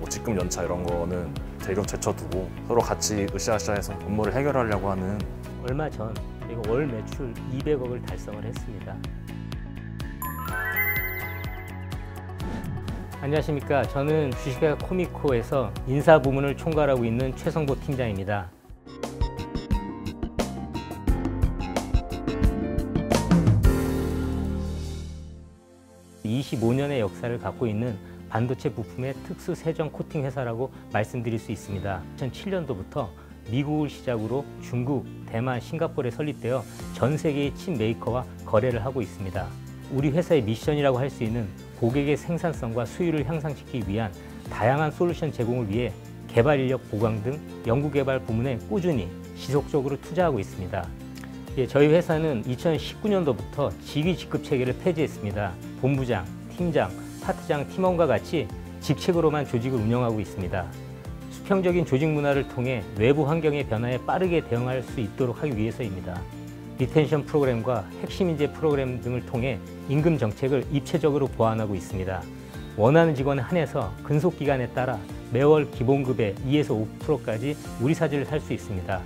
뭐 직급 연차 이런 거는 대로 제쳐두고 서로 같이 으쌰으쌰해서 업무를 해결하려고 하는. 얼마 전 저희가 월 매출 200억을 달성을 했습니다. 안녕하십니까. 저는 주식회사 코미코에서 인사 부문을 총괄하고 있는 최성보 팀장입니다. (25년의) 역사를 갖고 있는 반도체 부품의 특수 세정 코팅 회사라고 말씀드릴 수 있습니다. 2007년도부터 미국을 시작으로 중국, 대만, 싱가포르에 설립되어 전 세계의 칩 메이커와 거래를 하고 있습니다. 우리 회사의 미션이라고 할 수 있는 고객의 생산성과 수율을 향상시키기 위한 다양한 솔루션 제공을 위해 개발 인력 보강 등 연구개발 부문에 꾸준히 지속적으로 투자하고 있습니다. 저희 회사는 2019년도부터 직위 직급 체계를 폐지했습니다. 본부장, 팀장, 파트장, 팀원과 같이 직책으로만 조직을 운영하고 있습니다. 수평적인 조직 문화를 통해 외부 환경의 변화에 빠르게 대응할 수 있도록 하기 위해서입니다. 리텐션 프로그램과 핵심 인재 프로그램 등을 통해 임금 정책을 입체적으로 보완하고 있습니다. 원하는 직원에 한해서 근속 기간에 따라 매월 기본급의 2에서 5%까지 우리사지를 살 수 있습니다.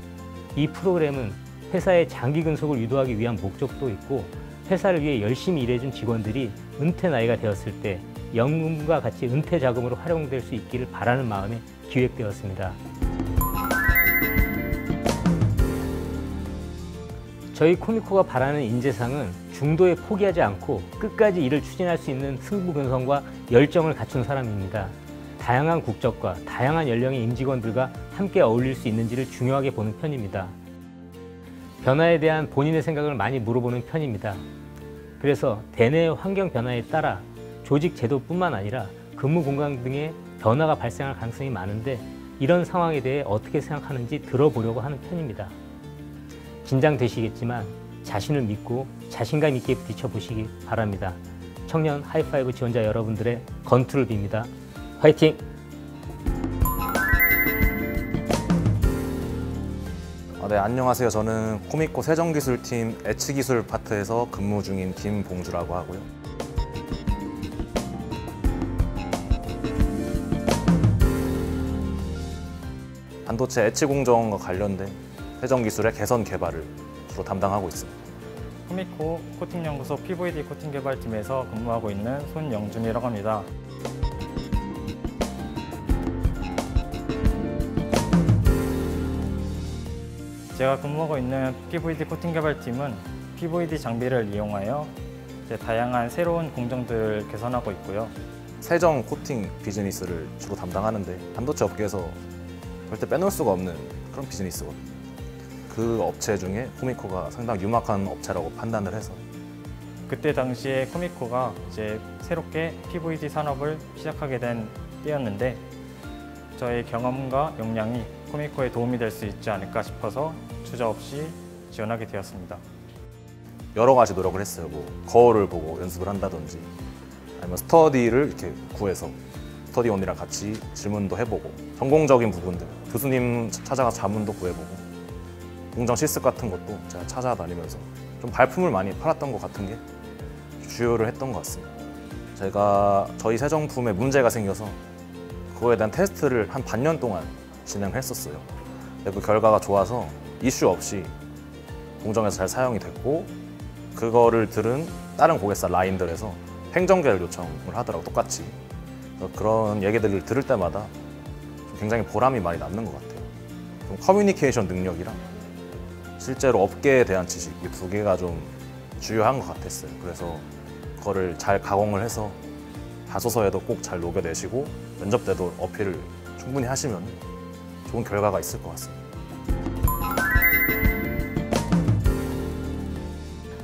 이 프로그램은 회사의 장기 근속을 유도하기 위한 목적도 있고, 회사를 위해 열심히 일해준 직원들이 은퇴 나이가 되었을 때 연금과 같이 은퇴 자금으로 활용될 수 있기를 바라는 마음에 기획되었습니다. 저희 코미코가 바라는 인재상은 중도에 포기하지 않고 끝까지 일을 추진할 수 있는 승부근성과 열정을 갖춘 사람입니다. 다양한 국적과 다양한 연령의 임직원들과 함께 어울릴 수 있는지를 중요하게 보는 편입니다. 변화에 대한 본인의 생각을 많이 물어보는 편입니다. 그래서 대내의 환경 변화에 따라 조직 제도뿐만 아니라 근무 공간 등의 변화가 발생할 가능성이 많은데, 이런 상황에 대해 어떻게 생각하는지 들어보려고 하는 편입니다. 긴장되시겠지만 자신을 믿고 자신감 있게 부딪혀보시기 바랍니다. 청년 하이파이브 지원자 여러분들의 건투를 빕니다. 화이팅! 네, 안녕하세요. 저는 코미코 세정기술팀 에치기술 파트에서 근무 중인 김봉주라고 하고요. 반도체 에치 공정과 관련된 세정기술의 개선 개발을 주로 담당하고 있습니다. 코미코 코팅연구소 PVD 코팅 개발팀에서 근무하고 있는 손영준이라고 합니다. 제가 근무하고 있는 PVD 코팅 개발팀은 PVD 장비를 이용하여 다양한 새로운 공정들을 개선하고 있고요. 세정 코팅 비즈니스를 주로 담당하는데, 반도체 업계에서 절대 빼놓을 수가 없는 그런 비즈니스거든요. 그 업체 중에 코미코가 상당히 유망한 업체라고 판단을 해서, 그때 당시에 코미코가 새롭게 PVD 산업을 시작하게 된 때였는데, 저의 경험과 역량이 코미코에 도움이 될 수 있지 않을까 싶어서 주저없이 지원하게 되었습니다. 여러 가지 노력을 했어요. 뭐 거울을 보고 연습을 한다든지, 아니면 스터디를 이렇게 구해서 스터디원이랑 같이 질문도 해보고, 전공적인 부분들 교수님 찾아가서 자문도 구해보고, 공정 실습 같은 것도 제가 찾아다니면서 좀 발품을 많이 팔았던 것 같은 게 주요를 했던 것 같습니다. 제가 저희 세정품에 문제가 생겨서 그거에 대한 테스트를 한 반년 동안 진행했었어요. 그 결과가 좋아서 이슈 없이 공정에서 잘 사용이 됐고, 그거를 들은 다른 고객사 라인들에서 행정계를 요청을 하더라고, 똑같이. 그런 얘기들을 들을 때마다 굉장히 보람이 많이 남는 것 같아요. 좀 커뮤니케이션 능력이랑 실제로 업계에 대한 지식, 이 두 개가 좀 중요한 것 같았어요. 그래서 그거를 잘 가공을 해서 자소서에도 꼭 잘 녹여내시고 면접 때도 어필을 충분히 하시면 좋은 결과가 있을 것 같습니다.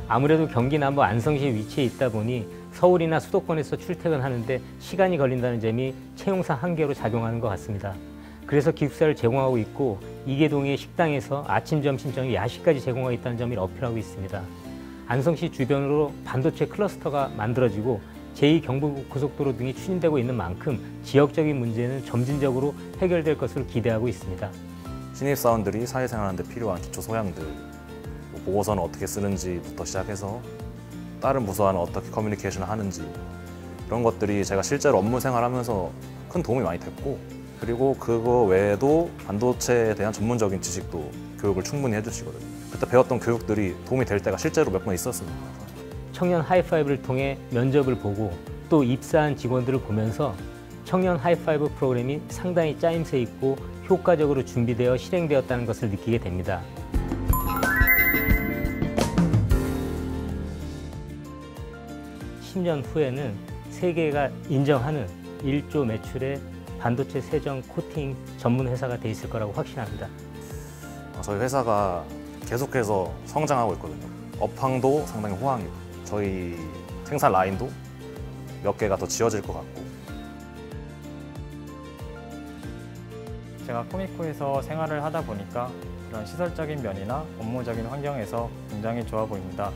아무래도 경기 남부 안성시에 위치해 있다 보니 서울이나 수도권에서 출퇴근하는데 시간이 걸린다는 점이 채용상 한계로 작용하는 것 같습니다. 그래서 기숙사를 제공하고 있고, 이계동의 식당에서 아침, 점심, 저녁 야식까지 제공하고 있다는 점을 어필하고 있습니다. 안성시 주변으로 반도체 클러스터가 만들어지고 제2경부고속도로 등이 추진되고 있는 만큼 지역적인 문제는 점진적으로 해결될 것으로 기대하고 있습니다. 신입사원들이 사회생활하는 데 필요한 기초 소양들, 보고서는 어떻게 쓰는지부터 시작해서 다른 부서와는 어떻게 커뮤니케이션을 하는지, 이런 것들이 제가 실제로 업무 생활하면서 큰 도움이 많이 됐고, 그리고 그거 외에도 반도체에 대한 전문적인 지식도 교육을 충분히 해주시거든요. 그때 배웠던 교육들이 도움이 될 때가 실제로 몇 번 있었습니다. 청년 하이파이브를 통해 면접을 보고 또 입사한 직원들을 보면서 청년 하이파이브 프로그램이 상당히 짜임새 있고 효과적으로 준비되어 실행되었다는 것을 느끼게 됩니다. (10년) 후에는 세계가 인정하는 1조 매출의 반도체 세정 코팅 전문 회사가 돼 있을 거라고 확신합니다. 저희 회사가 계속해서 성장하고 있거든요. 업황도 상당히 호황이고, 저희 생산 라인도 몇 개가 더 지어질 것 같고. 제가 코미코에서 생활을 하다 보니까 이런 시설적인 면이나 업무적인 환경에서 굉장히 좋아 보입니다.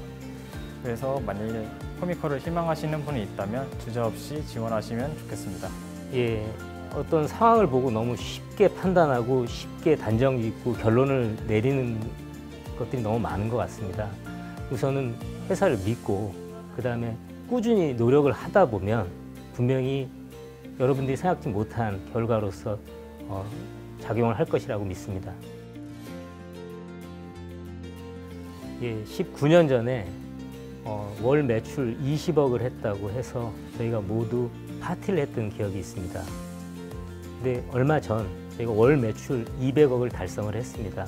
그래서 만일 코미코를 희망하시는 분이 있다면 주저없이 지원하시면 좋겠습니다. 예, 어떤 상황을 보고 너무 쉽게 판단하고 쉽게 단정 짓고 결론을 내리는 것들이 너무 많은 것 같습니다. 우선은 회사를 믿고 그 다음에 꾸준히 노력을 하다 보면 분명히 여러분들이 생각지 못한 결과로서 작용을 할 것이라고 믿습니다. 예, 19년 전에 월 매출 20억을 했다고 해서 저희가 모두 파티를 했던 기억이 있습니다. 근데 얼마 전 저희가 월 매출 200억을 달성을 했습니다.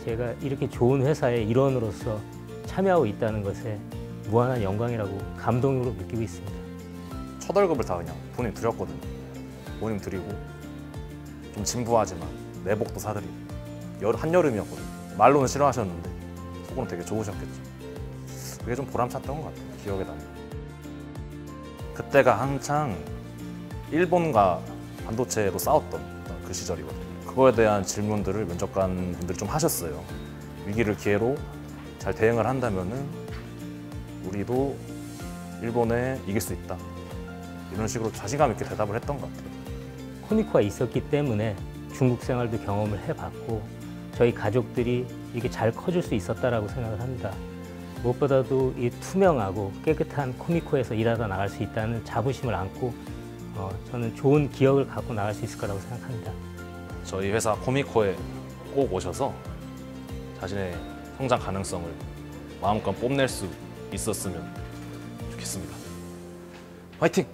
제가 이렇게 좋은 회사의 일원으로서 참여하고 있다는 것에 무한한 영광이라고 감동으로 느끼고 있습니다. 첫 월급을 다 그냥 본인 드렸거든요. 본인 드리고 좀 진부하지만 내복도 사드리고, 한여름이었거든요. 말로는 싫어하셨는데 속으로는 되게 좋으셨겠죠. 그게 좀 보람찼던 것 같아요. 기억에 남아요. 그때가 한창 일본과 반도체로 싸웠던 그 시절이거든요. 그거에 대한 질문들을 면접관 분들이 좀 하셨어요. 위기를 기회로 잘 대응을 한다면은 우리도 일본에 이길 수 있다. 이런 식으로 자신감 있게 대답을 했던 것 같아요. 코미코가 있었기 때문에 중국 생활도 경험을 해봤고 저희 가족들이 이렇게 잘 커줄 수 있었다라고 생각을 합니다. 무엇보다도 이 투명하고 깨끗한 코미코에서 일하다 나갈 수 있다는 자부심을 안고 저는 좋은 기억을 갖고 나갈 수 있을 거라고 생각합니다. 저희 회사 코미코에 꼭 오셔서 자신의 성장 가능성을 마음껏 뽐낼 수 있었으면 좋겠습니다. 화이팅!